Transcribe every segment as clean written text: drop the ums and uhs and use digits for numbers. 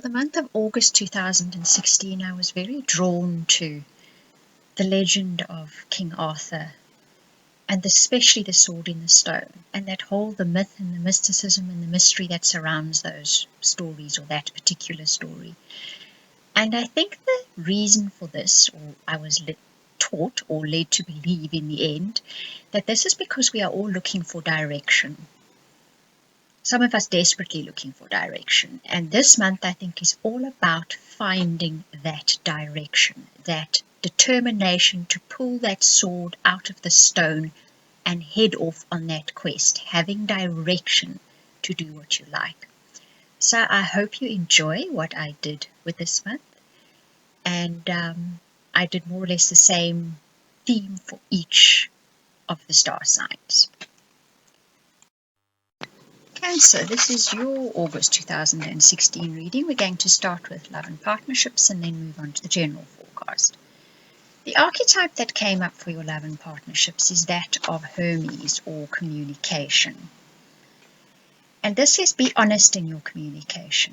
For the month of August 2016, I was very drawn to the legend of King Arthur, and especially the Sword in the Stone, and the myth and the mysticism and the mystery that surrounds those stories, or that particular story. And I think the reason for this, or I was taught or led to believe in the end, that this is because we are all looking for direction. Some of us desperately looking for direction. And this month, I think, is all about finding that direction, that determination to pull that sword out of the stone and head off on that quest, having direction to do what you like. So I hope you enjoy what I did with this month. And I did more or less the same theme for each of the star signs. Cancer, this is your August 2016 reading. We're going to start with love and partnerships and then move on to the general forecast. The archetype that came up for your love and partnerships is that of Hermes, or communication. And this says be honest in your communication.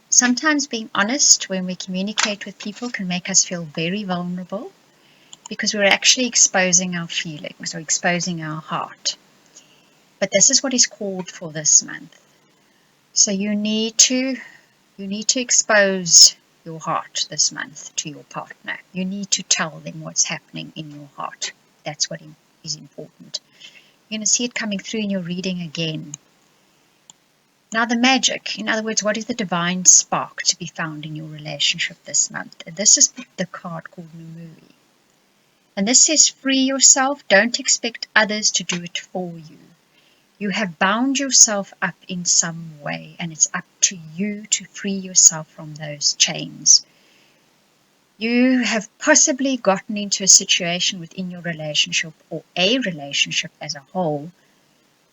Sometimes being honest when we communicate with people can make us feel very vulnerable, because we're actually exposing our feelings or exposing our heart. But this is what is called for this month. So you need to expose your heart this month to your partner. You need to tell them what's happening in your heart. That's what is important. You're going to see it coming through in your reading again. Now the magic, in other words, what is the divine spark to be found in your relationship this month? And this is the card called Numuri. And this says free yourself. Don't expect others to do it for you. You have bound yourself up in some way, and it's up to you to free yourself from those chains. You have possibly gotten into a situation within your relationship, or a relationship as a whole,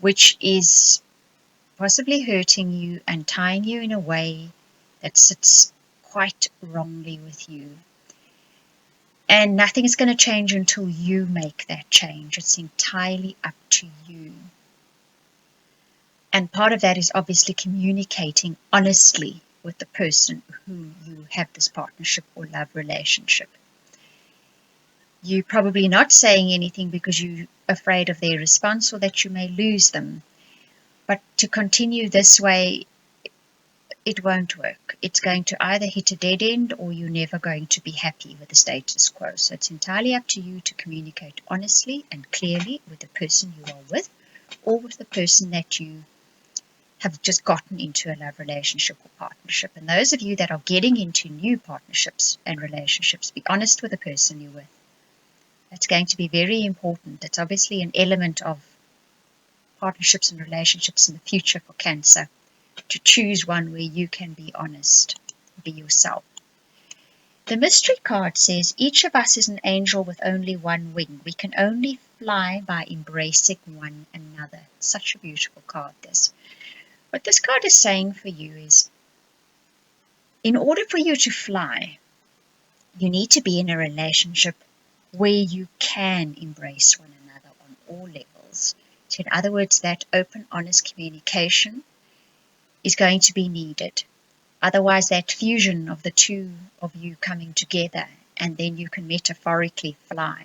which is possibly hurting you and tying you in a way that sits quite wrongly with you. And nothing is going to change until you make that change. It's entirely up to you. And part of that is obviously communicating honestly with the person who you have this partnership or love relationship. You're probably not saying anything because you're afraid of their response or that you may lose them. But to continue this way, it won't work. It's going to either hit a dead end, or you're never going to be happy with the status quo. So it's entirely up to you to communicate honestly and clearly with the person you are with, or with the person that you have just gotten into a love relationship or partnership. And those of you that are getting into new partnerships and relationships, be honest with the person you're with. That's going to be very important. It's obviously an element of partnerships and relationships in the future for Cancer, to choose one where you can be honest, be yourself. The mystery card says each of us is an angel with only one wing. We can only fly by embracing one another. It's such a beautiful card, this. What this card is saying for you is, in order for you to fly, you need to be in a relationship where you can embrace one another on all levels. So in other words, that open, honest communication is going to be needed. Otherwise, that fusion of the two of you coming together, and then you can metaphorically fly,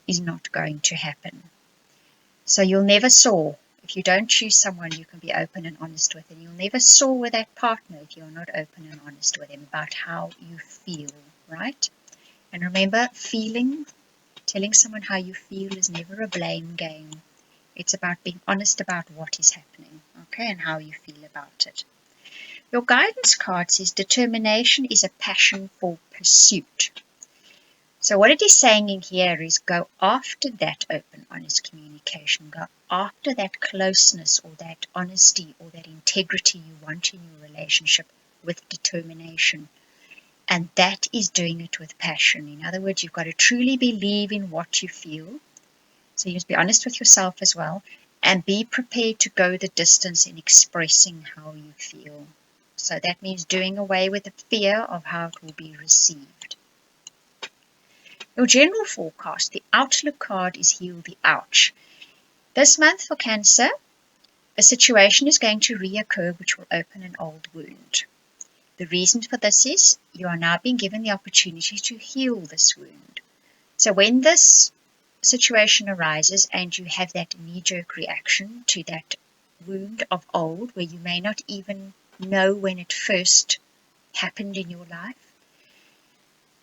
is not going to happen. So you'll never soar. If you don't choose someone you can be open and honest with, and you'll never soar with that partner if you're not open and honest with them about how you feel, right? And remember, telling someone how you feel is never a blame game. It's about being honest about what is happening, okay, and how you feel about it. Your guidance card says determination is a passion for pursuit. So what it is saying in here is go after that open, honest communication. Go after that closeness or that honesty or that integrity you want in your relationship with determination. And that is doing it with passion. In other words, you've got to truly believe in what you feel. So you must be honest with yourself as well, and be prepared to go the distance in expressing how you feel. So that means doing away with the fear of how it will be received. Your general forecast, the outlook card is Heal the Ouch. This month for Cancer, a situation is going to reoccur which will open an old wound. The reason for this is you are now being given the opportunity to heal this wound. So when this situation arises and you have that knee-jerk reaction to that wound of old, where you may not even know when it first happened in your life,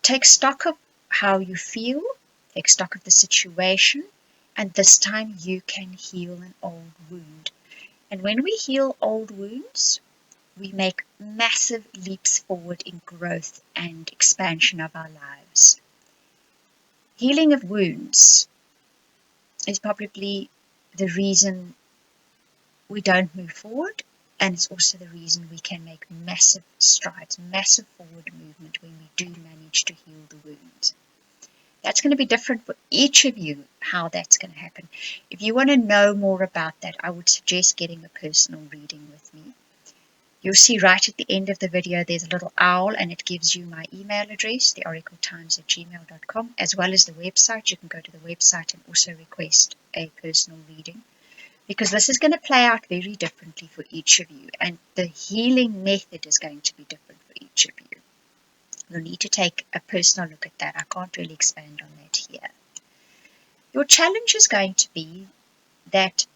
take stock of how you feel, take stock of the situation, and this time you can heal an old wound. And when we heal old wounds, we make massive leaps forward in growth and expansion of our lives. Healing of wounds is probably the reason we don't move forward, and it's also the reason we can make massive strides, massive forward movement when we do manage to heal the wounds. That's going to be different for each of you, how that's going to happen. If you want to know more about that, I would suggest getting a personal reading with me. You'll see right at the end of the video there's a little owl, and it gives you my email address, theoracletimes@gmail.com, as well as the website. You can go to the website and also request a personal reading, because this is going to play out very differently for each of you, and the healing method is going to be different for each of you. You'll need to take a personal look at that. I can't really expand on that here. Your challenge is going to be that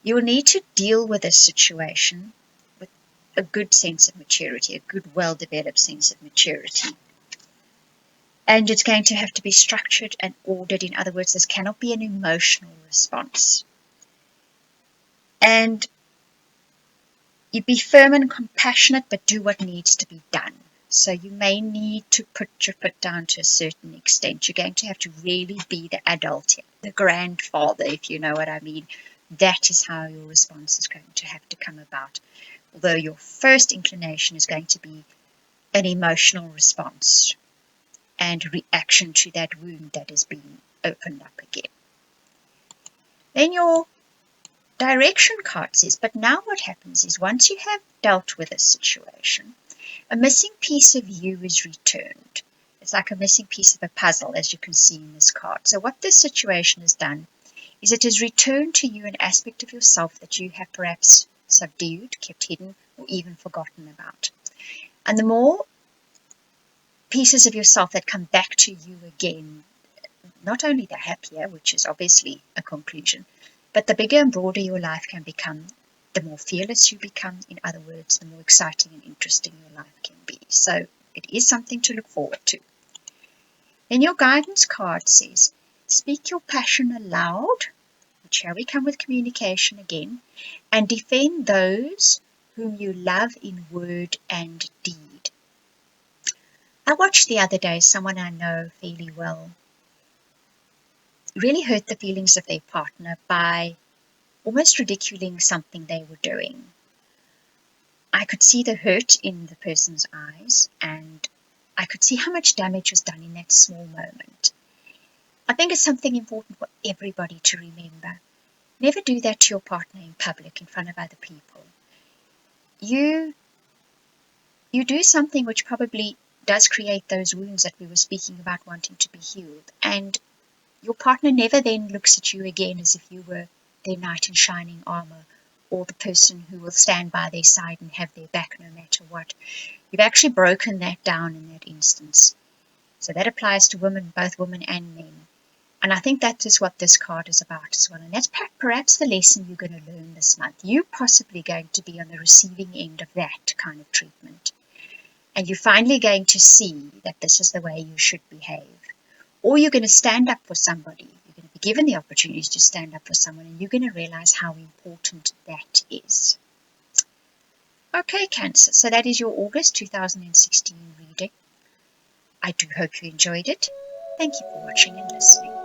you'll need to deal with this situation with a good sense of maturity, a good, well-developed sense of maturity. And it's going to have to be structured and ordered. In other words, this cannot be an emotional response. And you be firm and compassionate, but do what needs to be done. So you may need to put your foot down to a certain extent. You're going to have to really be the adult here, the grandfather, if you know what I mean. That is how your response is going to have to come about. Although your first inclination is going to be an emotional response and reaction to that wound that is being opened up again. Then your direction card says, but now what happens is once you have dealt with a situation, a missing piece of you is returned. It's like a missing piece of a puzzle, as you can see in this card. So what this situation has done is it has returned to you an aspect of yourself that you have perhaps subdued, kept hidden, or even forgotten about. And the more pieces of yourself that come back to you again, not only the happier, which is obviously a conclusion, but the bigger and broader your life can become, the more fearless you become. In other words, the more exciting and interesting your life can be. So it is something to look forward to. Then your guidance card says, speak your passion aloud, which here we come with communication again, and defend those whom you love in word and deed. I watched the other day someone I know fairly well really hurt the feelings of their partner by almost ridiculing something they were doing. I could see the hurt in the person's eyes, and I could see how much damage was done in that small moment. I think it's something important for everybody to remember. Never do that to your partner in public, in front of other people. You do something which probably does create those wounds that we were speaking about wanting to be healed, and your partner never then looks at you again as if you were their knight in shining armor, or the person who will stand by their side and have their back no matter what. You've actually broken that down in that instance. So that applies to women, both women and men. And I think that is what this card is about as well. And that's perhaps the lesson you're going to learn this month. You're possibly going to be on the receiving end of that kind of treatment. And you're finally going to see that this is the way you should behave. Or you're going to stand up for somebody. You're going to be given the opportunity to stand up for someone, and you're going to realize how important that is. Okay, Cancer, so that is your August 2016 reading. I do hope you enjoyed it. Thank you for watching and listening.